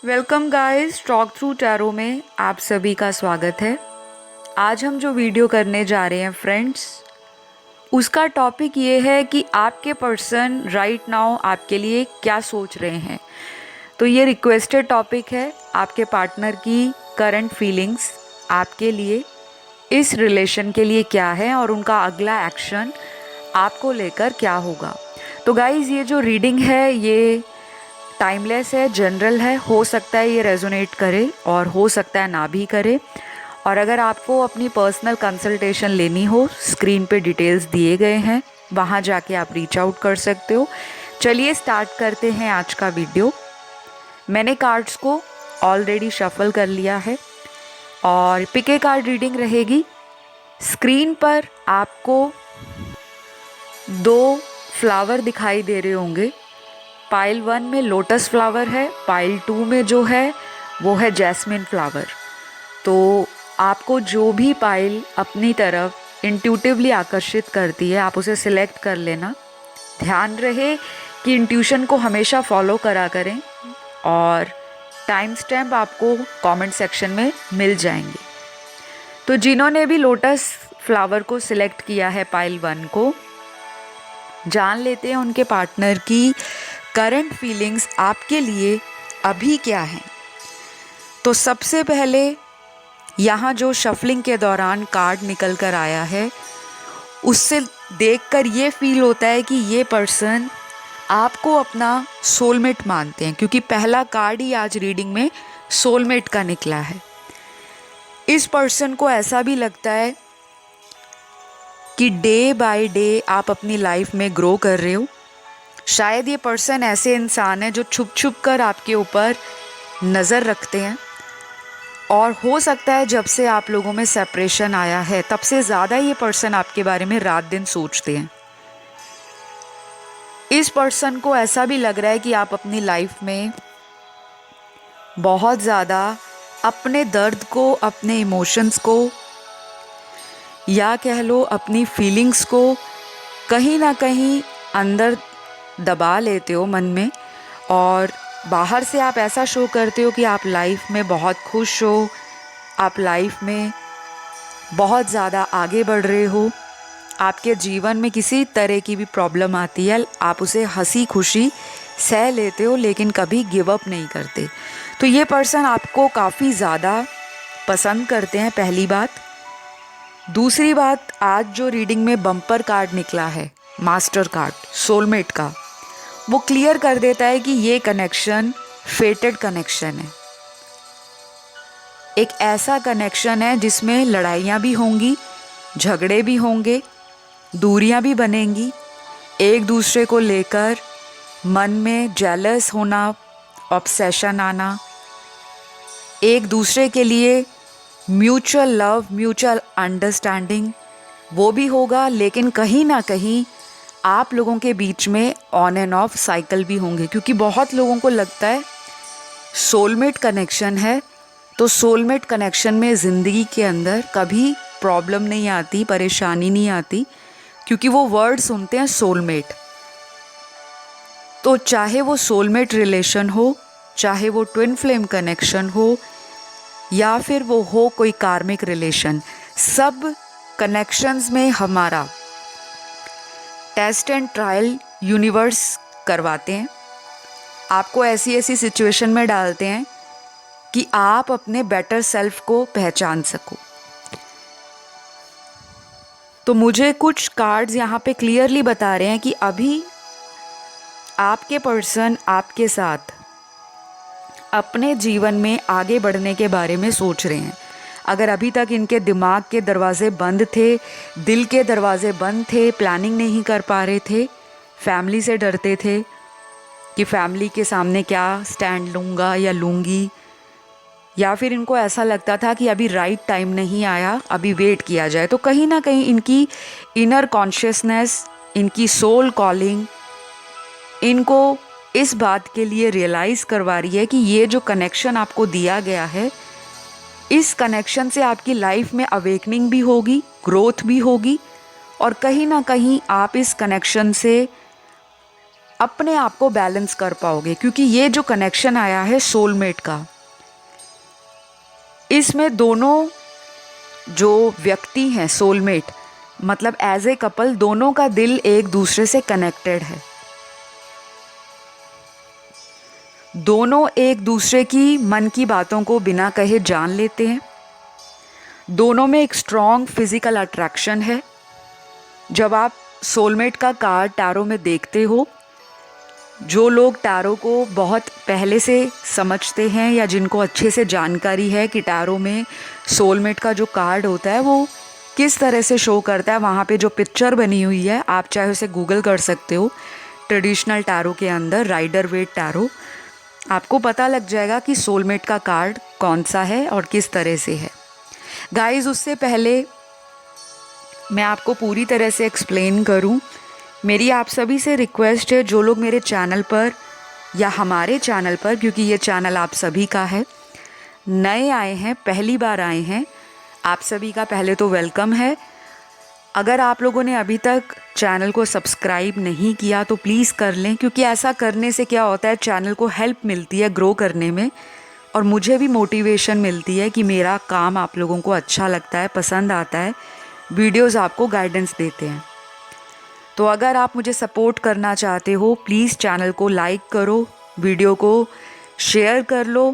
Welcome guys, talk through tarot में आप सभी का स्वागत है। आज हम जो वीडियो करने जा रहे हैं फ्रेंड्स, उसका टॉपिक ये है कि आपके पर्सन राइट नाउ आपके लिए क्या सोच रहे हैं। तो ये रिक्वेस्टेड टॉपिक है, आपके पार्टनर की करंट फीलिंग्स आपके लिए इस रिलेशन के लिए क्या है और उनका अगला एक्शन आपको लेकर क्या होगा। तो गाइस, ये जो रीडिंग है ये टाइमलेस है, जनरल है। हो सकता है ये रेजोनेट करे और हो सकता है ना भी करे। और अगर आपको अपनी पर्सनल कंसल्टेशन लेनी हो, स्क्रीन पे डिटेल्स दिए गए हैं, वहाँ जाके आप रीच आउट कर सकते हो। चलिए स्टार्ट करते हैं आज का वीडियो। मैंने कार्ड्स को ऑलरेडी शफल कर लिया है और पिक ए कार्ड रीडिंग रहेगी। स्क्रीन पर आपको 2 फ्लावर दिखाई दे रहे होंगे। पाइल 1 में लोटस फ्लावर है, पाइल 2 में जो है वो है जैस्मिन फ्लावर। तो आपको जो भी पाइल अपनी तरफ इंट्यूटिवली आकर्षित करती है, आप उसे सिलेक्ट कर लेना। ध्यान रहे कि इंट्यूशन को हमेशा फॉलो करा करें और टाइम स्टैम्प आपको कमेंट सेक्शन में मिल जाएंगे। तो जिन्होंने भी लोटस फ्लावर को सिलेक्ट किया है पाइल 1 को, जान लेते हैं उनके पार्टनर की करंट फीलिंग्स आपके लिए अभी क्या हैं। तो सबसे पहले यहाँ जो शफलिंग के दौरान कार्ड निकल कर आया है, उससे देखकर ये फील होता है कि ये पर्सन आपको अपना सोलमेट मानते हैं, क्योंकि पहला कार्ड ही आज रीडिंग में सोलमेट का निकला है। इस पर्सन को ऐसा भी लगता है कि डे बाय डे आप अपनी लाइफ में ग्रो कर रहे हो। शायद ये पर्सन ऐसे इंसान है जो छुप छुप कर आपके ऊपर नज़र रखते हैं, और हो सकता है जब से आप लोगों में सेपरेशन आया है तब से ज़्यादा ये पर्सन आपके बारे में रात दिन सोचते हैं। इस पर्सन को ऐसा भी लग रहा है कि आप अपनी लाइफ में बहुत ज़्यादा अपने दर्द को, अपने इमोशंस को, या कह लो अपनी फीलिंग्स को कहीं ना कहीं अंदर दबा लेते हो मन में, और बाहर से आप ऐसा शो करते हो कि आप लाइफ में बहुत खुश हो, आप लाइफ में बहुत ज़्यादा आगे बढ़ रहे हो। आपके जीवन में किसी तरह की भी प्रॉब्लम आती है, आप उसे हंसी खुशी सह लेते हो, लेकिन कभी गिव अप नहीं करते। तो ये पर्सन आपको काफ़ी ज़्यादा पसंद करते हैं, पहली बात। दूसरी बात, आज जो रीडिंग में बम्पर कार्ड निकला है, मास्टर कार्ड सोलमेट का, वो क्लियर कर देता है कि ये कनेक्शन फेटेड कनेक्शन है। एक ऐसा कनेक्शन है जिसमें लड़ाइयाँ भी होंगी, झगड़े भी होंगे, दूरियाँ भी बनेंगी, एक दूसरे को लेकर मन में जेलस होना, ऑब्सेशन आना, एक दूसरे के लिए म्यूचुअल लव, म्यूचुअल अंडरस्टैंडिंग, वो भी होगा। लेकिन कहीं ना कहीं आप लोगों के बीच में ऑन एंड ऑफ साइकिल भी होंगे, क्योंकि बहुत लोगों को लगता है सोलमेट कनेक्शन है, तो सोलमेट कनेक्शन में ज़िंदगी के अंदर कभी प्रॉब्लम नहीं आती, परेशानी नहीं आती, क्योंकि वो वर्ड सुनते हैं सोलमेट। तो चाहे वो सोलमेट रिलेशन हो, चाहे वो ट्विन फ्लेम कनेक्शन हो, या फिर वो हो कोई कार्मिक रिलेशन, सब कनेक्शंस में हमारा टेस्ट एंड ट्रायल यूनिवर्स करवाते हैं। आपको ऐसी ऐसी सिचुएशन में डालते हैं कि आप अपने बेटर सेल्फ को पहचान सको। तो मुझे कुछ कार्ड्स यहाँ पे क्लियरली बता रहे हैं कि अभी आपके पर्सन आपके साथ अपने जीवन में आगे बढ़ने के बारे में सोच रहे हैं। अगर अभी तक इनके दिमाग के दरवाजे बंद थे, दिल के दरवाजे बंद थे, प्लानिंग नहीं कर पा रहे थे, फैमिली से डरते थे कि फैमिली के सामने क्या स्टैंड लूँगा या लूँगी, या फिर इनको ऐसा लगता था कि अभी राइट टाइम नहीं आया, अभी वेट किया जाए, तो कहीं ना कहीं इनकी इनर कॉन्शियसनेस, इनकी सोल कॉलिंग इनको इस बात के लिए रियलाइज़ करवा रही है कि ये जो कनेक्शन आपको दिया गया है, इस कनेक्शन से आपकी लाइफ में अवेकनिंग भी होगी, ग्रोथ भी होगी, और कहीं ना कहीं आप इस कनेक्शन से अपने आप को बैलेंस कर पाओगे, क्योंकि ये जो कनेक्शन आया है सोलमेट का, इसमें दोनों जो व्यक्ति हैं सोलमेट मतलब एज ए कपल, दोनों का दिल एक दूसरे से कनेक्टेड है। दोनों एक दूसरे की मन की बातों को बिना कहे जान लेते हैं। दोनों में एक स्ट्रॉन्ग फिजिकल अट्रैक्शन है। जब आप सोलमेट का कार्ड टैरो में देखते हो, जो लोग टैरो को बहुत पहले से समझते हैं या जिनको अच्छे से जानकारी है कि टैरो में सोलमेट का जो कार्ड होता है वो किस तरह से शो करता है, वहाँ पे जो पिक्चर बनी हुई है आप चाहे उसे गूगल कर सकते हो। ट्रेडिशनल टैरो के अंदर राइडर वेट टैरो, आपको पता लग जाएगा कि सोलमेट का कार्ड कौन सा है और किस तरह से है। गाइस, उससे पहले मैं आपको पूरी तरह से एक्सप्लेन करूं, मेरी आप सभी से रिक्वेस्ट है, जो लोग मेरे चैनल पर या हमारे चैनल पर, क्योंकि ये चैनल आप सभी का है, नए आए हैं, पहली बार आए हैं, आप सभी का पहले तो वेलकम है। अगर आप लोगों ने अभी तक चैनल को सब्सक्राइब नहीं किया तो प्लीज़ कर लें, क्योंकि ऐसा करने से क्या होता है, चैनल को हेल्प मिलती है ग्रो करने में और मुझे भी मोटिवेशन मिलती है कि मेरा काम आप लोगों को अच्छा लगता है, पसंद आता है, वीडियोस आपको गाइडेंस देते हैं। तो अगर आप मुझे सपोर्ट करना चाहते हो प्लीज़ चैनल को लाइक करो, वीडियो को शेयर कर लो,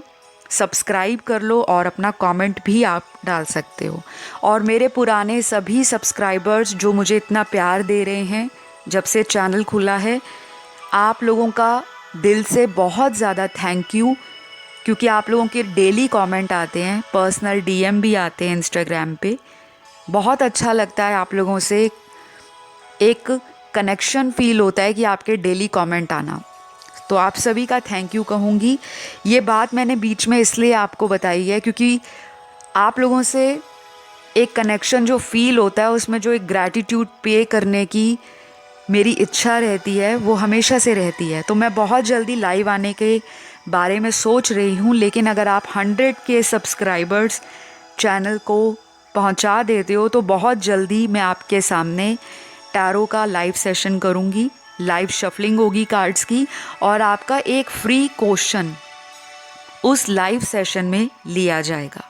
सब्सक्राइब कर लो और अपना कमेंट भी आप डाल सकते हो। और मेरे पुराने सभी सब्सक्राइबर्स जो मुझे इतना प्यार दे रहे हैं जब से चैनल खुला है, आप लोगों का दिल से बहुत ज़्यादा थैंक यू, क्योंकि आप लोगों के डेली कमेंट आते हैं, पर्सनल डीएम भी आते हैं इंस्टाग्राम पे। बहुत अच्छा लगता है आप लोगों से, एक कनेक्शन फील होता है कि आपके डेली कमेंट आना। तो आप सभी का थैंक यू कहूँगी। ये बात मैंने बीच में इसलिए आपको बताई है क्योंकि आप लोगों से एक कनेक्शन जो फील होता है, उसमें जो एक ग्रैटिट्यूड पे करने की मेरी इच्छा रहती है वो हमेशा से रहती है। तो मैं बहुत जल्दी लाइव आने के बारे में सोच रही हूँ, लेकिन अगर आप 100 के सब्सक्राइबर्स चैनल को पहुँचा देते हो तो बहुत जल्दी मैं आपके सामने टैरो का लाइव सेशन करूँगी, लाइव शफलिंग होगी कार्ड्स की, और आपका एक फ्री क्वेश्चन उस लाइव सेशन में लिया जाएगा।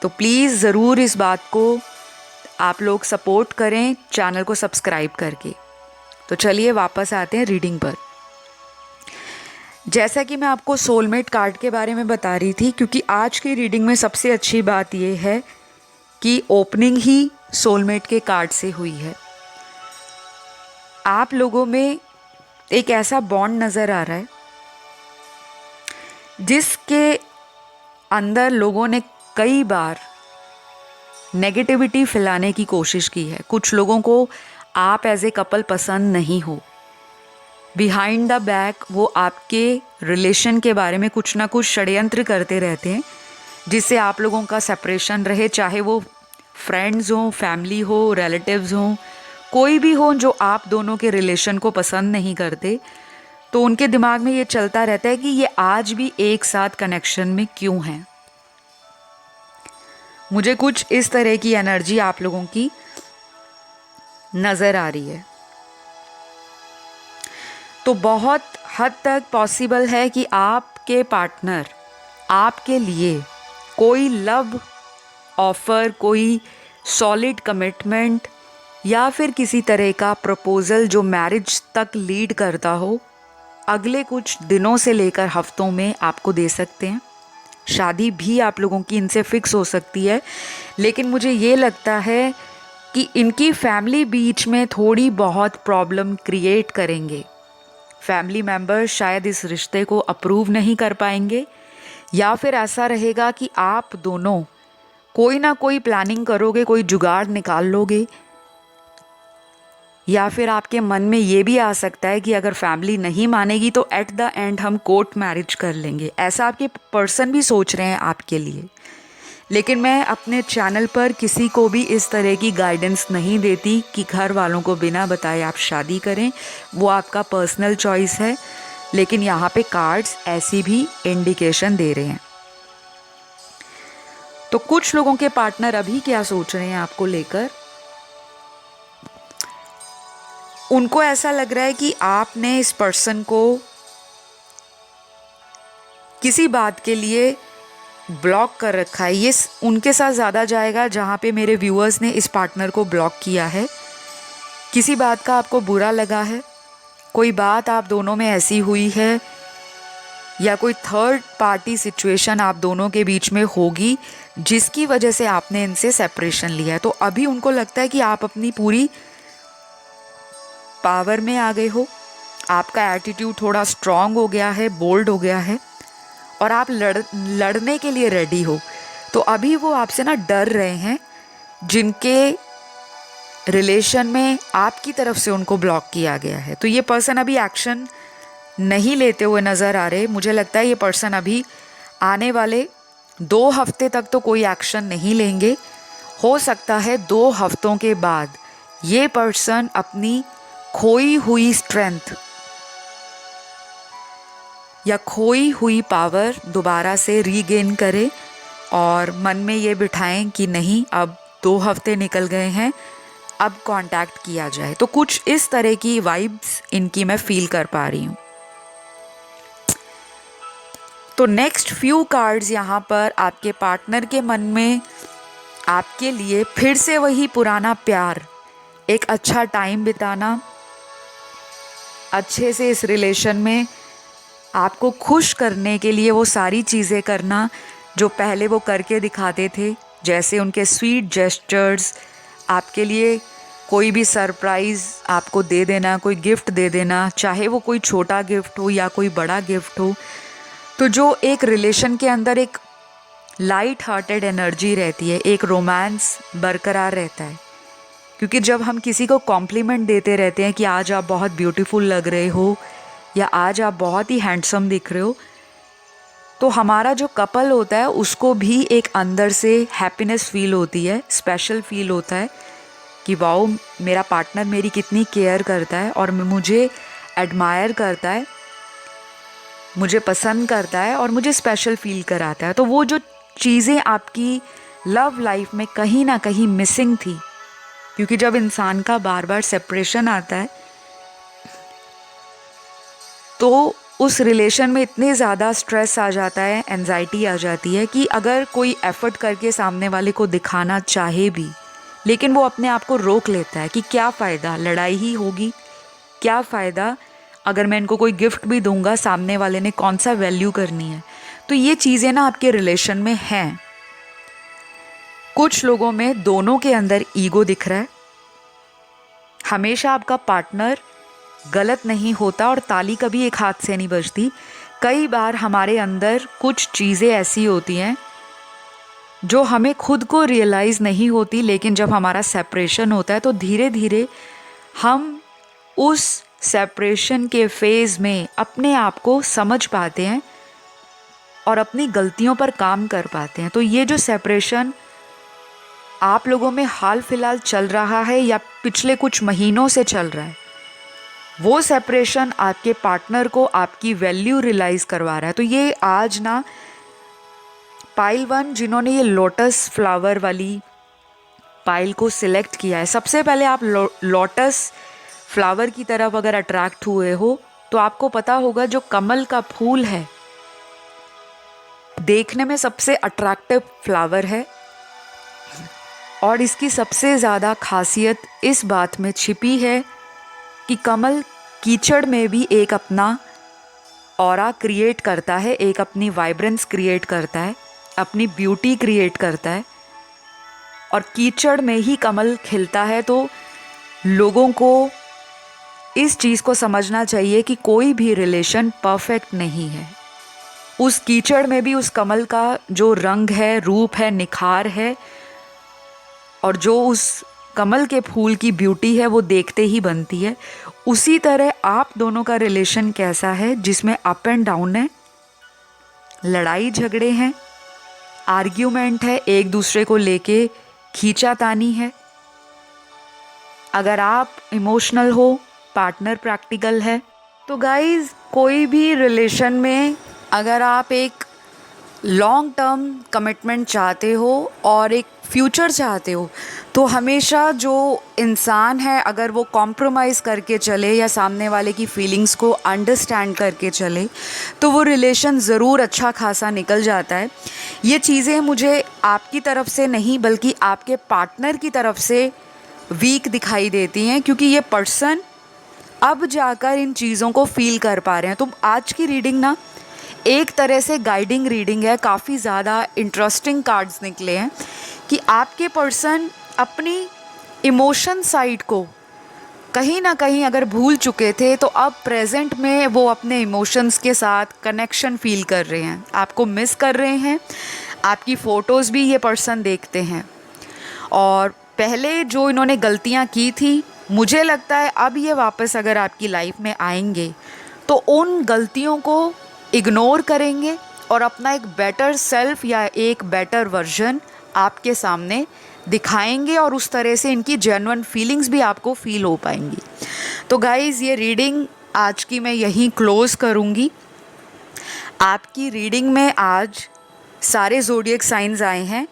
तो प्लीज़ ज़रूर इस बात को आप लोग सपोर्ट करें चैनल को सब्सक्राइब करके। तो चलिए वापस आते हैं रीडिंग पर। जैसा कि मैं आपको सोलमेट कार्ड के बारे में बता रही थी, क्योंकि आज की रीडिंग में सबसे अच्छी बात यह है कि ओपनिंग ही सोलमेट के कार्ड से हुई है। आप लोगों में एक ऐसा बॉन्ड नज़र आ रहा है जिसके अंदर लोगों ने कई बार नेगेटिविटी फैलाने की कोशिश की है। कुछ लोगों को आप एज ए कपल पसंद नहीं हो, बिहाइंड द बैक वो आपके रिलेशन के बारे में कुछ ना कुछ षड्यंत्र करते रहते हैं जिससे आप लोगों का सेपरेशन रहे, चाहे वो फ्रेंड्स हों, फैमिली हो, रिलेटिव्स हों, कोई भी हो जो आप दोनों के रिलेशन को पसंद नहीं करते। तो उनके दिमाग में ये चलता रहता है कि ये आज भी एक साथ कनेक्शन में क्यों हैं। मुझे कुछ इस तरह की एनर्जी आप लोगों की नज़र आ रही है। तो बहुत हद तक पॉसिबल है कि आपके पार्टनर आपके लिए कोई लव ऑफ़र, कोई सॉलिड कमिटमेंट या फिर किसी तरह का प्रपोज़ल जो मैरिज तक लीड करता हो, अगले कुछ दिनों से लेकर हफ्तों में आपको दे सकते हैं। शादी भी आप लोगों की इनसे फिक्स हो सकती है, लेकिन मुझे ये लगता है कि इनकी फैमिली बीच में थोड़ी बहुत प्रॉब्लम क्रिएट करेंगे। फैमिली मेम्बर्स शायद इस रिश्ते को अप्रूव नहीं कर पाएंगे, या फिर ऐसा रहेगा कि आप दोनों कोई ना कोई प्लानिंग करोगे, कोई जुगाड़ निकाल लोगे, या फिर आपके मन में ये भी आ सकता है कि अगर फैमिली नहीं मानेगी तो एट द एंड हम कोर्ट मैरिज कर लेंगे। ऐसा आपके पर्सन भी सोच रहे हैं आपके लिए। लेकिन मैं अपने चैनल पर किसी को भी इस तरह की गाइडेंस नहीं देती कि घर वालों को बिना बताए आप शादी करें, वो आपका पर्सनल चॉइस है। लेकिन यहाँ पे कार्ड्स ऐसी भी इंडिकेशन दे रहे हैं। तो कुछ लोगों के पार्टनर अभी क्या सोच रहे हैं आपको लेकर, उनको ऐसा लग रहा है कि आपने इस पर्सन को किसी बात के लिए ब्लॉक कर रखा है। ये उनके साथ ज़्यादा जाएगा जहाँ पे मेरे व्यूअर्स ने इस पार्टनर को ब्लॉक किया है। किसी बात का आपको बुरा लगा है, कोई बात आप दोनों में ऐसी हुई है, या कोई थर्ड पार्टी सिचुएशन आप दोनों के बीच में होगी जिसकी वजह से आपने इनसे सेपरेशन लिया है। तो अभी उनको लगता है कि आप अपनी पूरी पावर में आ गए हो, आपका एटीट्यूड थोड़ा स्ट्रांग हो गया है, बोल्ड हो गया है, और आप लड़ने के लिए रेडी हो। तो अभी वो आपसे ना डर रहे हैं, जिनके रिलेशन में आपकी तरफ से उनको ब्लॉक किया गया है। तो ये पर्सन अभी एक्शन नहीं लेते हुए नज़र आ रहे। मुझे लगता है ये पर्सन अभी आने वाले 2 हफ्ते तक तो कोई एक्शन नहीं लेंगे। हो सकता है 2 हफ्तों के बाद ये पर्सन अपनी खोई हुई स्ट्रेंथ या खोई हुई पावर दोबारा से रीगेन करे और मन में ये बिठाएं कि नहीं, अब 2 हफ्ते निकल गए हैं, अब कांटेक्ट किया जाए। तो कुछ इस तरह की वाइब्स इनकी मैं फील कर पा रही हूँ। तो नेक्स्ट फ्यू कार्ड्स यहाँ पर आपके पार्टनर के मन में आपके लिए फिर से वही पुराना प्यार, एक अच्छा टाइम बिताना, अच्छे से इस रिलेशन में आपको खुश करने के लिए वो सारी चीज़ें करना जो पहले वो करके दिखाते थे, जैसे उनके स्वीट जेस्चर्स, आपके लिए कोई भी सरप्राइज़ आपको दे देना, कोई गिफ्ट दे देना, चाहे वो कोई छोटा गिफ्ट हो या कोई बड़ा गिफ्ट हो। तो जो एक रिलेशन के अंदर एक लाइट हार्टेड एनर्जी रहती है, एक रोमांस बरकरार रहता है। क्योंकि जब हम किसी को कॉम्प्लीमेंट देते रहते हैं कि आज आप बहुत ब्यूटीफुल लग रहे हो या आज आप बहुत ही हैंडसम दिख रहे हो, तो हमारा जो कपल होता है उसको भी एक अंदर से हैप्पीनेस फील होती है, स्पेशल फील होता है कि वाओ, मेरा पार्टनर मेरी कितनी केयर करता है और मुझे एडमायर करता है, मुझे पसंद करता है और मुझे स्पेशल फील कराता है। तो वो जो चीज़ें आपकी लव लाइफ में कहीं ना कहीं मिसिंग थी, क्योंकि जब इंसान का बार बार सेपरेशन आता है तो उस रिलेशन में इतने ज़्यादा स्ट्रेस आ जाता है, एंजाइटी आ जाती है कि अगर कोई एफ़र्ट करके सामने वाले को दिखाना चाहे भी, लेकिन वो अपने आप को रोक लेता है कि क्या फ़ायदा, लड़ाई ही होगी, क्या फ़ायदा, अगर मैं इनको कोई गिफ्ट भी दूंगा सामने वाले ने कौन सा वैल्यू करनी है। तो ये चीज़ें ना आपके रिलेशन में हैं। कुछ लोगों में दोनों के अंदर ईगो दिख रहा है। हमेशा आपका पार्टनर गलत नहीं होता और ताली कभी एक हाथ से नहीं बजती। कई बार हमारे अंदर कुछ चीज़ें ऐसी होती हैं जो हमें खुद को रियलाइज़ नहीं होती, लेकिन जब हमारा सेपरेशन होता है तो धीरे धीरे हम उस सेपरेशन के फेज़ में अपने आप को समझ पाते हैं और अपनी गलतियों पर काम कर पाते हैं। तो ये जो सेपरेशन आप लोगों में हाल फिलहाल चल रहा है या पिछले कुछ महीनों से चल रहा है, वो सेपरेशन आपके पार्टनर को आपकी वैल्यू रियलाइज़ करवा रहा है। तो ये आज ना पाइल 1 जिन्होंने ये लोटस फ्लावर वाली पाइल को सिलेक्ट किया है, सबसे पहले आप लोटस फ्लावर की तरफ अगर अट्रैक्ट हुए हो तो आपको पता होगा जो कमल का फूल है देखने में सबसे अट्रैक्टिव फ्लावर है और इसकी सबसे ज़्यादा खासियत इस बात में छिपी है कि कमल कीचड़ में भी एक अपना ऑरा क्रिएट करता है, एक अपनी वाइब्रेंस क्रिएट करता है, अपनी ब्यूटी क्रिएट करता है और कीचड़ में ही कमल खिलता है। तो लोगों को इस चीज़ को समझना चाहिए कि कोई भी रिलेशन परफेक्ट नहीं है। उस कीचड़ में भी उस कमल का जो रंग है, रूप है, निखार है और जो उस कमल के फूल की ब्यूटी है वो देखते ही बनती है। उसी तरह आप दोनों का रिलेशन कैसा है, जिसमें अप एंड डाउन है, लड़ाई झगड़े हैं, आर्ग्यूमेंट है, एक दूसरे को लेके खींचातानी है। अगर आप इमोशनल हो, पार्टनर प्रैक्टिकल है, तो गाइज कोई भी रिलेशन में अगर आप एक लॉन्ग टर्म कमिटमेंट चाहते हो और एक फ्यूचर चाहते हो, तो हमेशा जो इंसान है अगर वो कॉम्प्रोमाइज़ करके चले या सामने वाले की फीलिंग्स को अंडरस्टैंड करके चले, तो वो रिलेशन ज़रूर अच्छा खासा निकल जाता है। ये चीज़ें मुझे आपकी तरफ से नहीं बल्कि आपके पार्टनर की तरफ से वीक दिखाई देती हैं, क्योंकि ये पर्सन अब जाकर इन चीज़ों को फील कर पा रहे हैं। तो आज की रीडिंग ना एक तरह से गाइडिंग रीडिंग है, काफ़ी ज़्यादा इंटरेस्टिंग कार्ड्स निकले हैं कि आपके पर्सन अपनी इमोशन साइड को कहीं ना कहीं अगर भूल चुके थे, तो अब प्रेजेंट में वो अपने इमोशंस के साथ कनेक्शन फील कर रहे हैं, आपको मिस कर रहे हैं। आपकी फ़ोटोज़ भी ये पर्सन देखते हैं, और पहले जो इन्होंने गलतियाँ की थी, मुझे लगता है अब ये वापस अगर आपकी लाइफ में आएंगे तो उन गलतियों को इग्नोर करेंगे और अपना एक बेटर सेल्फ या एक बेटर वर्जन आपके सामने दिखाएंगे, और उस तरह से इनकी जेन्युइन फीलिंग्स भी आपको फील हो पाएंगी। तो गाइज़, ये रीडिंग आज की मैं यहीं क्लोज़ करूँगी। आपकी रीडिंग में आज सारे ज़ोडिएक साइंस आए हैं।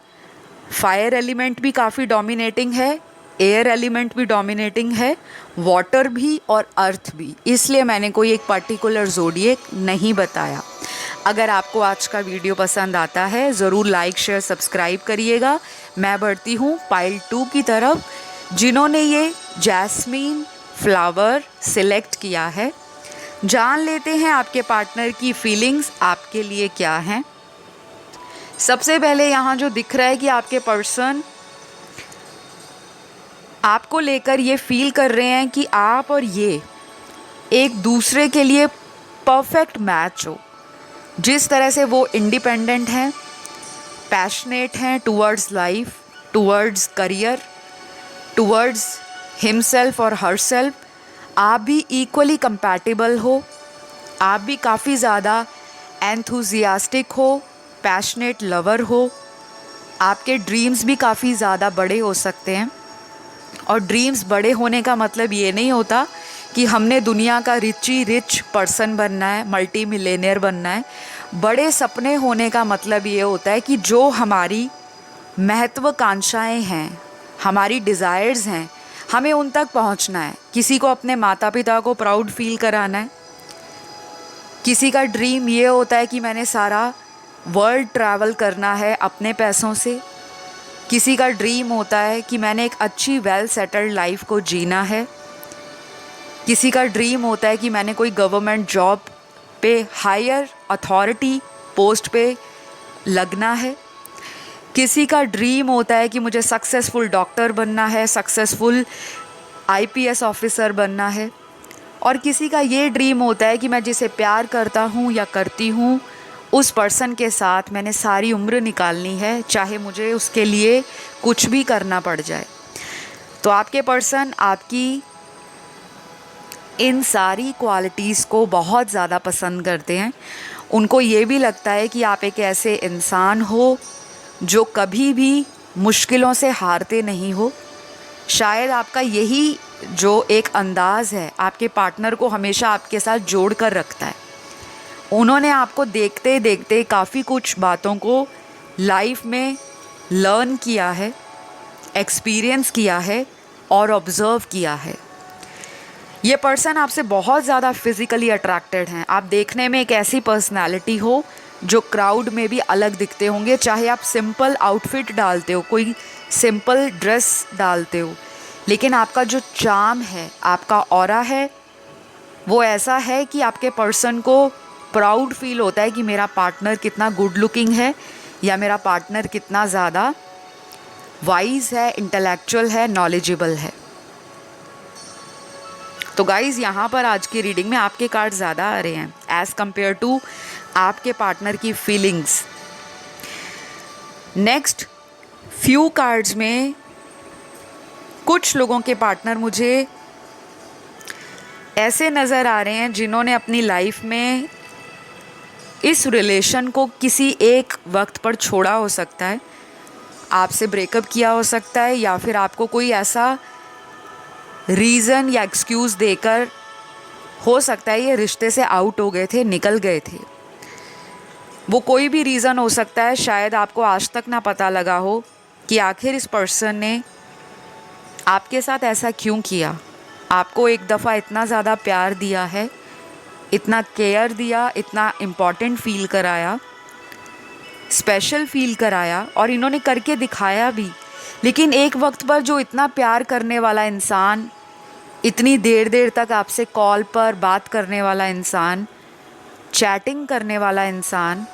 फायर एलिमेंट भी काफ़ी डोमिनेटिंग है, एयर एलिमेंट भी डोमिनेटिंग है, वाटर भी और अर्थ भी, इसलिए मैंने कोई एक पर्टिकुलर ज़ोडिएक नहीं बताया। अगर आपको आज का वीडियो पसंद आता है ज़रूर लाइक शेयर सब्सक्राइब करिएगा। मैं बढ़ती हूँ पाइल 2 की तरफ, जिन्होंने ये जैस्मीन फ्लावर सिलेक्ट किया है। जान लेते हैं आपके पार्टनर की फीलिंग्स आपके लिए क्या हैं। सबसे पहले यहाँ जो दिख रहा है कि आपके पर्सन आपको लेकर ये फील कर रहे हैं कि आप और ये एक दूसरे के लिए परफेक्ट मैच हो। जिस तरह से वो इंडिपेंडेंट हैं, पैशनेट हैं towards life, towards career, towards himself और हरसेल्फ, आप भी इक्वली कंपैटिबल हो। आप भी काफ़ी ज़्यादा एंथुजियास्टिक हो, पैशनेट लवर हो। आपके ड्रीम्स भी काफ़ी ज़्यादा बड़े हो सकते हैं, और ड्रीम्स बड़े होने का मतलब ये नहीं होता कि हमने दुनिया का रिच पर्सन बनना है, मल्टी मिलेनियर बनना है। बड़े सपने होने का मतलब ये होता है कि जो हमारी महत्वाकांक्षाएं हैं, हमारी डिज़ायर्स हैं, हमें उन तक पहुंचना है। किसी को अपने माता पिता को प्राउड फील कराना है, किसी का ड्रीम ये होता है कि मैंने सारा वर्ल्ड ट्रैवल करना है अपने पैसों से, किसी का ड्रीम होता है कि मैंने एक अच्छी वेल सेटल्ड लाइफ को जीना है, किसी का ड्रीम होता है कि मैंने कोई गवर्नमेंट जॉब पे हायर अथॉरिटी पोस्ट पे लगना है, किसी का ड्रीम होता है कि मुझे सक्सेसफुल डॉक्टर बनना है, सक्सेसफुल आईपीएस ऑफिसर बनना है, और किसी का ये ड्रीम होता है कि मैं जिसे प्यार करता हूँ या करती हूँ उस पर्सन के साथ मैंने सारी उम्र निकालनी है, चाहे मुझे उसके लिए कुछ भी करना पड़ जाए। तो आपके पर्सन आपकी इन सारी क्वालिटीज़ को बहुत ज़्यादा पसंद करते हैं। उनको ये भी लगता है कि आप एक ऐसे इंसान हो जो कभी भी मुश्किलों से हारते नहीं हो। शायद आपका यही जो एक अंदाज़ है आपके पार्टनर को हमेशा आपके साथ जोड़ कर रखता है। उन्होंने आपको देखते देखते काफ़ी कुछ बातों को लाइफ में लर्न किया है, एक्सपीरियंस किया है और ऑब्ज़र्व किया है। ये पर्सन आपसे बहुत ज़्यादा फिज़िकली अट्रैक्टेड हैं। आप देखने में एक ऐसी पर्सनालिटी हो जो क्राउड में भी अलग दिखते होंगे, चाहे आप सिंपल आउटफिट डालते हो, कोई सिंपल ड्रेस डालते हो, लेकिन आपका जो चार्म है, आपका ऑरा है, वो ऐसा है कि आपके पर्सन को प्राउड फील होता है कि मेरा पार्टनर कितना गुड लुकिंग है, या मेरा पार्टनर कितना ज़्यादा वाइज है, इंटेलेक्चुअल है, नॉलेजेबल है। तो गाइज़, यहाँ पर आज की रीडिंग में आपके कार्ड ज़्यादा आ रहे हैं एज़ कम्पेयर टू आपके पार्टनर की फीलिंग्स। नेक्स्ट फ्यू कार्ड्स में कुछ लोगों के पार्टनर मुझे ऐसे नज़र आ रहे हैं जिन्होंने अपनी लाइफ में इस रिलेशन को किसी एक वक्त पर छोड़ा हो सकता है, आपसे ब्रेकअप किया हो सकता है, या फिर आपको कोई ऐसा रीज़न या एक्सक्यूज़ देकर हो सकता है ये रिश्ते से आउट हो गए थे, निकल गए थे। वो कोई भी रीज़न हो सकता है, शायद आपको आज तक ना पता लगा हो कि आखिर इस पर्सन ने आपके साथ ऐसा क्यों किया। आपको एक दफ़ा इतना ज़्यादा प्यार दिया है, इतना केयर दिया, इतना इम्पॉर्टेंट फील कराया, स्पेशल फील कराया, और इन्होंने करके दिखाया भी। लेकिन एक वक्त पर जो इतना प्यार करने वाला इंसान, इतनी देर देर तक आपसे कॉल पर बात करने वाला इंसान, चैटिंग करने वाला इंसान,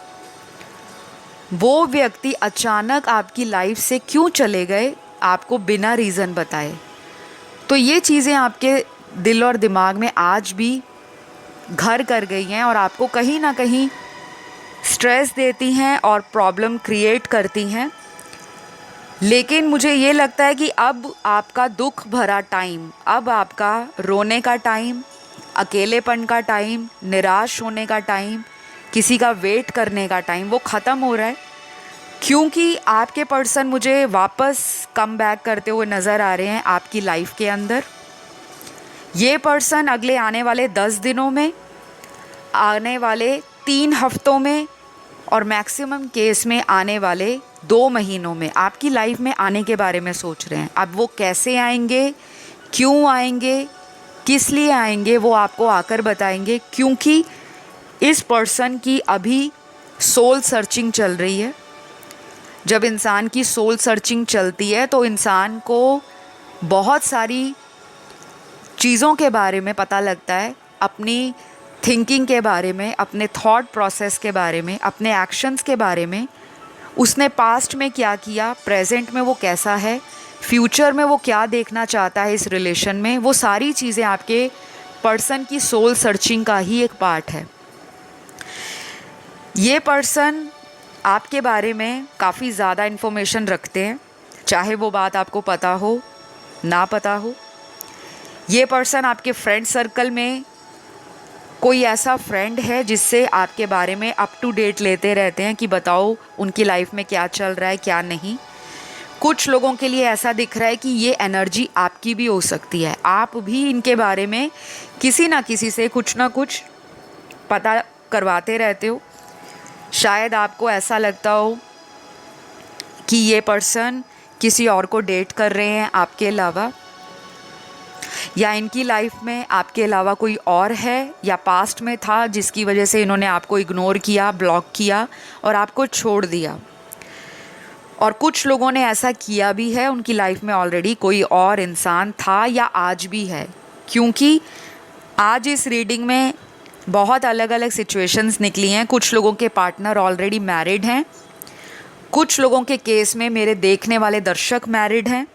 वो व्यक्ति अचानक आपकी लाइफ से क्यों चले गए, आपको बिना रीज़न बताए। तो ये चीज़ें आपके दिल और दिमाग में आज भी घर कर गई हैं और आपको कहीं ना कहीं स्ट्रेस देती हैं और प्रॉब्लम क्रिएट करती हैं। लेकिन मुझे ये लगता है कि अब आपका दुख भरा टाइम, अब आपका रोने का टाइम, अकेलेपन का टाइम, निराश होने का टाइम, किसी का वेट करने का टाइम, वो ख़त्म हो रहा है। क्योंकि आपके पर्सन मुझे वापस कम बैक करते हुए नज़र आ रहे हैं आपकी लाइफ के अंदर। ये पर्सन अगले आने वाले 10 दिनों में, आने वाले 3 हफ्तों में, और मैक्सिमम केस में आने वाले 2 महीनों में आपकी लाइफ में आने के बारे में सोच रहे हैं। अब वो कैसे आएंगे, क्यों आएंगे, किस लिए आएंगे, वो आपको आकर बताएंगे। क्योंकि इस पर्सन की अभी सोल सर्चिंग चल रही है। जब इंसान की सोल सर्चिंग चलती है तो इंसान को बहुत सारी चीज़ों के बारे में पता लगता है, अपनी थिंकिंग के बारे में, अपने थॉट प्रोसेस के बारे में, अपने एक्शंस के बारे में, उसने पास्ट में क्या किया, प्रेजेंट में वो कैसा है, फ्यूचर में वो क्या देखना चाहता है इस रिलेशन में। वो सारी चीज़ें आपके पर्सन की सोल सर्चिंग का ही एक पार्ट है। ये पर्सन आपके बारे में काफ़ी ज़्यादा इन्फॉर्मेशन रखते हैं, चाहे वो बात आपको पता हो ना पता हो। ये पर्सन आपके फ्रेंड सर्कल में कोई ऐसा फ्रेंड है जिससे आपके बारे में अप टू डेट लेते रहते हैं कि बताओ उनकी लाइफ में क्या चल रहा है, क्या नहीं। कुछ लोगों के लिए ऐसा दिख रहा है कि ये एनर्जी आपकी भी हो सकती है, आप भी इनके बारे में किसी ना किसी से कुछ ना कुछ पता करवाते रहते हो। शायद आपको ऐसा लगता हो कि ये पर्सन किसी और को डेट कर रहे हैं आपके अलावा, या इनकी लाइफ में आपके अलावा कोई और है, या पास्ट में था जिसकी वजह से इन्होंने आपको इग्नोर किया, ब्लॉक किया और आपको छोड़ दिया। और कुछ लोगों ने ऐसा किया भी है, उनकी लाइफ में ऑलरेडी कोई और इंसान था या आज भी है। क्योंकि आज इस रीडिंग में बहुत अलग अलग सिचुएशंस निकली हैं। कुछ लोगों के पार्टनर ऑलरेडी मैरिड हैं, कुछ लोगों के केस में मेरे देखने वाले दर्शक मैरिड हैं,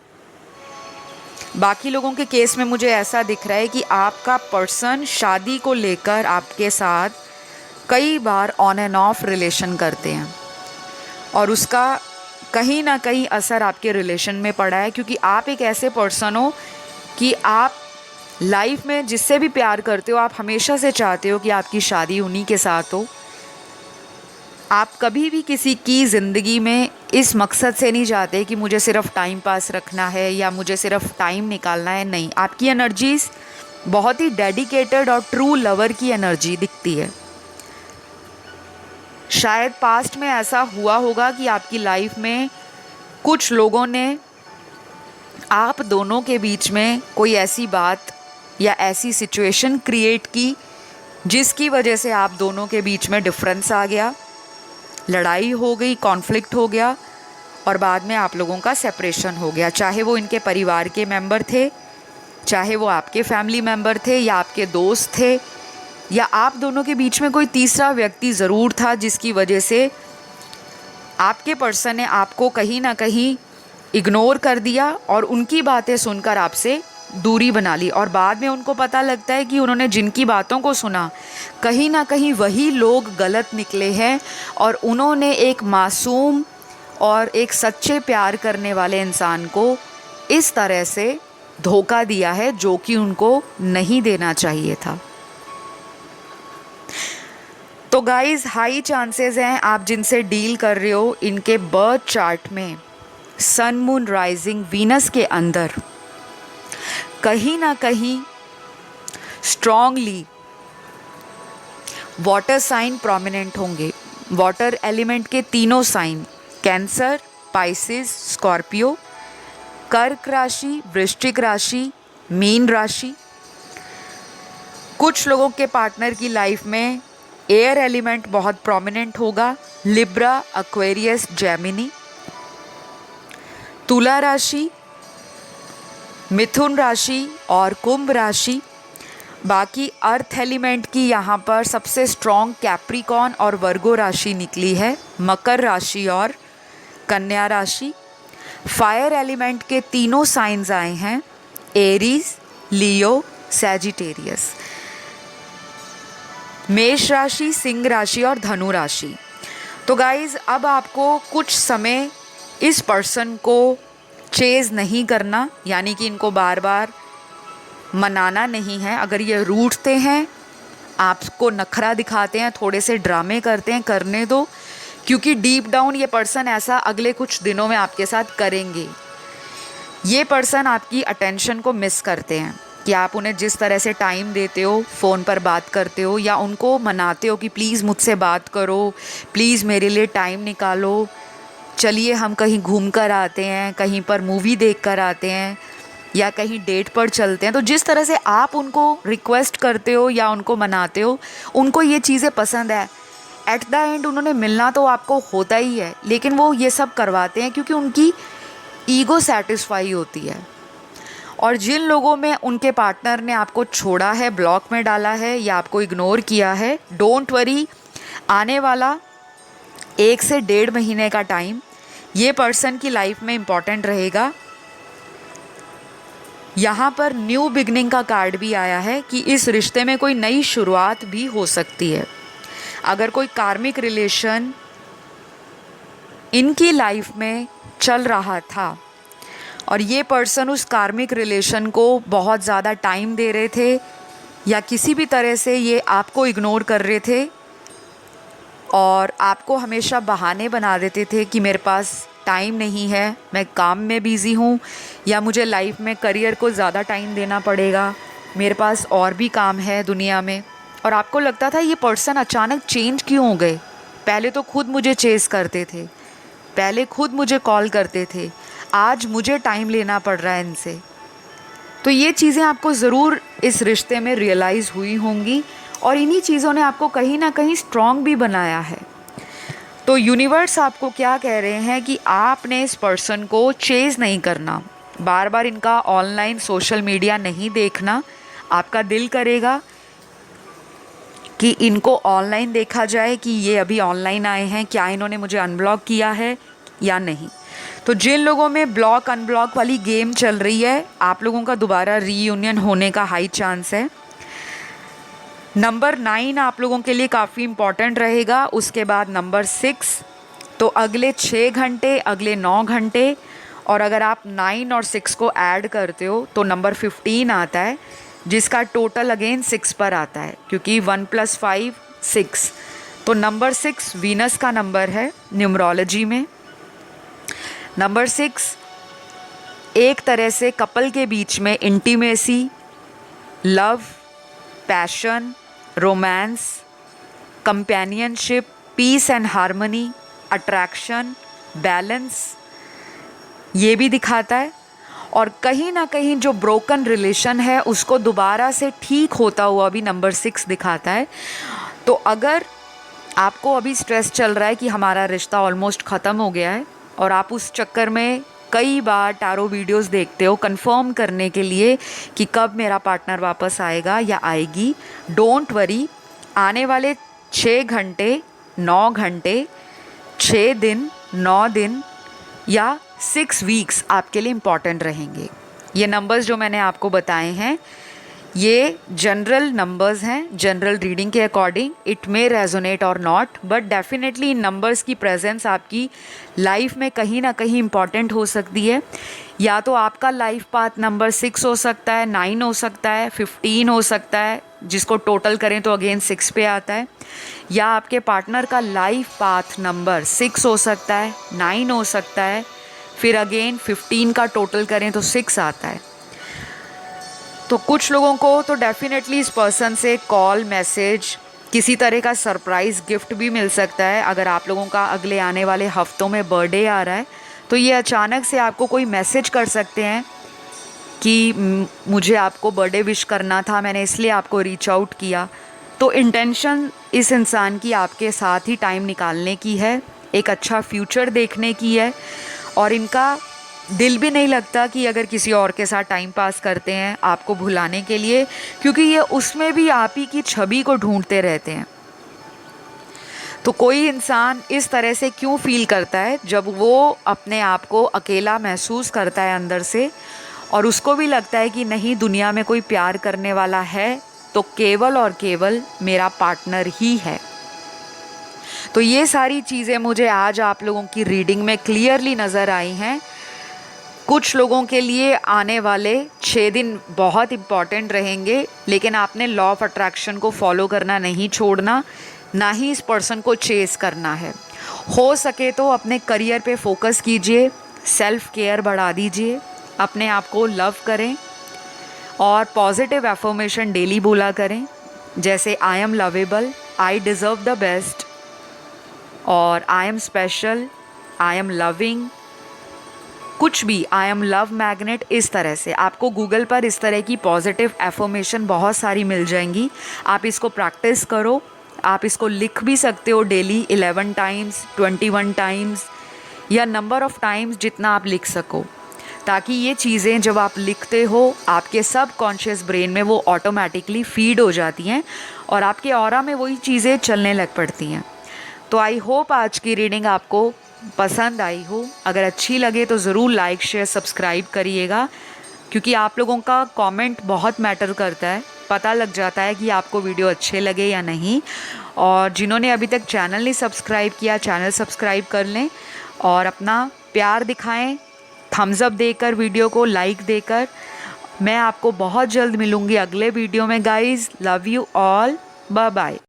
बाकी लोगों के केस में मुझे ऐसा दिख रहा है कि आपका पर्सन शादी को लेकर आपके साथ कई बार ऑन एंड ऑफ रिलेशन करते हैं और उसका कहीं ना कहीं असर आपके रिलेशन में पड़ा है। क्योंकि आप एक ऐसे पर्सन हो कि आप लाइफ में जिससे भी प्यार करते हो, आप हमेशा से चाहते हो कि आपकी शादी उन्हीं के साथ हो। आप कभी भी किसी की ज़िंदगी में इस मकसद से नहीं जाते कि मुझे सिर्फ टाइम पास रखना है या मुझे सिर्फ टाइम निकालना है। नहीं, आपकी एनर्जीज बहुत ही डेडिकेटेड और ट्रू लवर की एनर्जी दिखती है। शायद पास्ट में ऐसा हुआ होगा कि आपकी लाइफ में कुछ लोगों ने आप दोनों के बीच में कोई ऐसी बात या ऐसी सिचुएशन क्रिएट की जिसकी वजह से आप दोनों के बीच में डिफरेंस आ गया, लड़ाई हो गई, कॉन्फ्लिक्ट हो गया और बाद में आप लोगों का सेपरेशन हो गया। चाहे वो इनके परिवार के मेंबर थे, चाहे वो आपके फैमिली मेंबर थे या आपके दोस्त थे, या आप दोनों के बीच में कोई तीसरा व्यक्ति ज़रूर था जिसकी वजह से आपके पर्सन ने आपको कहीं ना कहीं इग्नोर कर दिया और उनकी बातें सुनकर आपसे दूरी बना ली। और बाद में उनको पता लगता है कि उन्होंने जिनकी बातों को सुना कहीं ना कहीं वही लोग गलत निकले हैं और उन्होंने एक मासूम और एक सच्चे प्यार करने वाले इंसान को इस तरह से धोखा दिया है जो कि उनको नहीं देना चाहिए था। तो गाइस, हाई चांसेस हैं आप जिनसे डील कर रहे हो इनके बर्थ चार्ट में सन, मून, राइजिंग, वीनस के अंदर कहीं ना कहीं स्ट्रॉन्गली वाटर साइन प्रोमिनेंट होंगे। वाटर एलिमेंट के तीनों साइन कैंसर, पाइसिस, स्कॉर्पियो, कर्क राशि, वृश्चिक राशि, मीन राशि। कुछ लोगों के पार्टनर की लाइफ में एयर एलिमेंट बहुत प्रोमिनेंट होगा, लिब्रा, एक्वेरियस, जेमिनी। तुला राशि, मिथुन राशि और कुंभ राशि। बाकी अर्थ एलिमेंट की यहाँ पर सबसे स्ट्रॉन्ग कैप्रिकॉन और वर्गो राशि निकली है, मकर राशि और कन्या राशि। फायर एलिमेंट के तीनों साइंस आए हैं, एरीज, लियो, सैजिटेरियस। मेष राशि, सिंह राशि और धनु राशि। तो गाइज अब आपको कुछ समय इस पर्सन को चेज़ नहीं करना, यानी कि इनको बार बार मनाना नहीं है। अगर ये रूठते हैं, आपको नखरा दिखाते हैं, थोड़े से ड्रामे करते हैं, करने दो, क्योंकि डीप डाउन ये पर्सन ऐसा अगले कुछ दिनों में आपके साथ करेंगे। ये पर्सन आपकी अटेंशन को मिस करते हैं कि आप उन्हें जिस तरह से टाइम देते हो, फ़ोन पर बात करते हो या उनको मनाते हो कि प्लीज़ मुझसे बात करो, प्लीज़ मेरे लिए टाइम निकालो, चलिए हम कहीं घूम कर आते हैं, कहीं पर मूवी देख कर आते हैं या कहीं डेट पर चलते हैं। तो जिस तरह से आप उनको रिक्वेस्ट करते हो या उनको मनाते हो, उनको ये चीज़ें पसंद है। एट द एंड उन्होंने मिलना तो आपको होता ही है, लेकिन वो ये सब करवाते हैं क्योंकि उनकी ईगो सेटिस्फाई होती है। और जिन लोगों में उनके पार्टनर ने आपको छोड़ा है, ब्लॉक में डाला है या आपको इग्नोर किया है, डोंट वरी, आने वाला 1 से 1.5 महीने का टाइम ये पर्सन की लाइफ में इम्पॉर्टेंट रहेगा। यहाँ पर न्यू बिगनिंग का कार्ड भी आया है कि इस रिश्ते में कोई नई शुरुआत भी हो सकती है। अगर कोई कार्मिक रिलेशन इनकी लाइफ में चल रहा था और ये पर्सन उस कार्मिक रिलेशन को बहुत ज़्यादा टाइम दे रहे थे या किसी भी तरह से ये आपको इग्नोर कर रहे थे और आपको हमेशा बहाने बना देते थे कि मेरे पास टाइम नहीं है, मैं काम में बिज़ी हूँ या मुझे लाइफ में करियर को ज़्यादा टाइम देना पड़ेगा, मेरे पास और भी काम है दुनिया में। और आपको लगता था ये पर्सन अचानक चेंज क्यों हो गए, पहले तो खुद मुझे चेज़ करते थे, पहले खुद मुझे कॉल करते थे, आज मुझे टाइम लेना पड़ रहा है इनसे। तो ये चीज़ें आपको ज़रूर इस रिश्ते में रियलाइज़ हुई होंगी और इन्हीं चीज़ों ने आपको कहीं ना कहीं स्ट्रॉन्ग भी बनाया है। तो यूनिवर्स आपको क्या कह रहे हैं कि आपने इस पर्सन को चेज़ नहीं करना, बार बार इनका ऑनलाइन सोशल मीडिया नहीं देखना। आपका दिल करेगा कि इनको ऑनलाइन देखा जाए कि ये अभी ऑनलाइन आए हैं, क्या इन्होंने मुझे अनब्लॉक किया है या नहीं। तो जिन लोगों में ब्लॉक अनब्लॉक वाली गेम चल रही है, आप लोगों का दोबारा रीयूनियन होने का हाई चांस है। नंबर 9 आप लोगों के लिए काफ़ी इम्पॉर्टेंट रहेगा। उसके बाद नंबर 6, तो अगले 6 घंटे, अगले 9 घंटे, और अगर आप 9 और 6 को ऐड करते हो तो नंबर 15 आता है, जिसका टोटल अगेन 6 पर आता है, क्योंकि 1 + 5 6। तो नंबर 6 वीनस का नंबर है न्यूमरोलॉजी में। नंबर 6 एक तरह से कपल के बीच में intimacy, love, passion, romance, companionship, peace and harmony, attraction, balance, ये भी दिखाता है। और कहीं ना कहीं जो ब्रोकन रिलेशन है उसको दोबारा से ठीक होता हुआ भी नंबर 6 दिखाता है। तो अगर आपको अभी स्ट्रेस चल रहा है कि हमारा रिश्ता ऑलमोस्ट ख़त्म हो गया है और आप उस चक्कर में कई बार टैरो वीडियोस देखते हो कंफर्म करने के लिए कि कब मेरा पार्टनर वापस आएगा या आएगी, डोंट वरी, आने वाले 6 घंटे, 9 घंटे, 6 दिन, 9 दिन या 6 वीक्स आपके लिए इम्पॉर्टेंट रहेंगे। ये नंबर्स जो मैंने आपको बताए हैं ये जनरल नंबर्स हैं, जनरल रीडिंग के अकॉर्डिंग। इट मे रेजोनेट और not, but definitely in numbers की प्रेजेंस आपकी लाइफ में कहीं ना कहीं इम्पॉर्टेंट हो सकती है। या तो आपका लाइफ पाथ नंबर 6 हो सकता है, 9 हो सकता है, 15 हो सकता है, जिसको टोटल करें तो अगेन 6 पे आता है, या आपके पार्टनर का लाइफ पाथ नंबर 6 हो सकता है, 9 हो सकता है, फिर अगेन 15 का टोटल करें तो 6 आता है। तो कुछ लोगों को तो डेफिनेटली इस पर्सन से कॉल, मैसेज किसी तरह का सरप्राइज़ गिफ्ट भी मिल सकता है। अगर आप लोगों का अगले आने वाले हफ्तों में बर्थडे आ रहा है तो ये अचानक से आपको कोई मैसेज कर सकते हैं कि मुझे आपको बर्थडे विश करना था, मैंने इसलिए आपको रीच आउट किया। तो इंटेंशन इस इंसान की आपके साथ ही टाइम निकालने की है, एक अच्छा फ्यूचर देखने की है, और इनका दिल भी नहीं लगता कि अगर किसी और के साथ टाइम पास करते हैं आपको भुलाने के लिए, क्योंकि ये उसमें भी आप ही की छवि को ढूंढते रहते हैं। तो कोई इंसान इस तरह से क्यों फील करता है जब वो अपने आप को अकेला महसूस करता है अंदर से, और उसको भी लगता है कि नहीं, दुनिया में कोई प्यार करने वाला है तो केवल और केवल मेरा पार्टनर ही है। तो ये सारी चीज़ें मुझे आज आप लोगों की रीडिंग में क्लियरली नज़र आई हैं। कुछ लोगों के लिए आने वाले 6 दिन बहुत इम्पॉर्टेंट रहेंगे, लेकिन आपने लॉ ऑफ अट्रैक्शन को फॉलो करना नहीं छोड़ना, ना ही इस पर्सन को चेस करना है। हो सके तो अपने करियर पे फोकस कीजिए, सेल्फ केयर बढ़ा दीजिए, अपने आप को लव करें और पॉजिटिव एफर्मेशन डेली बोला करें, जैसे I am lovable, I deserve the best, और I am special, I am loving, कुछ भी, आई एम लव मैग्नेट। इस तरह से आपको गूगल पर इस तरह की पॉजिटिव एफर्मेशन बहुत सारी मिल जाएंगी। आप इसको प्रैक्टिस करो, आप इसको लिख भी सकते हो डेली 11 टाइम्स, 21 टाइम्स, या नंबर ऑफ़ टाइम्स जितना आप लिख सको, ताकि ये चीज़ें जब आप लिखते हो आपके सब कॉन्शियस ब्रेन में वो ऑटोमेटिकली फीड हो जाती हैं और आपके ऑरा में वही चीज़ें चलने लग पड़ती हैं। तो आई होप आज की रीडिंग आपको पसंद आई हो। अगर अच्छी लगे तो ज़रूर लाइक शेयर सब्सक्राइब करिएगा, क्योंकि आप लोगों का कमेंट बहुत मैटर करता है, पता लग जाता है कि आपको वीडियो अच्छे लगे या नहीं। और जिन्होंने अभी तक चैनल नहीं सब्सक्राइब किया, चैनल सब्सक्राइब कर लें और अपना प्यार दिखाएं, थम्स अप देकर, वीडियो को लाइक देकर। मैं आपको बहुत जल्द मिलूँगी अगले वीडियो में guys. Love you all, bye bye.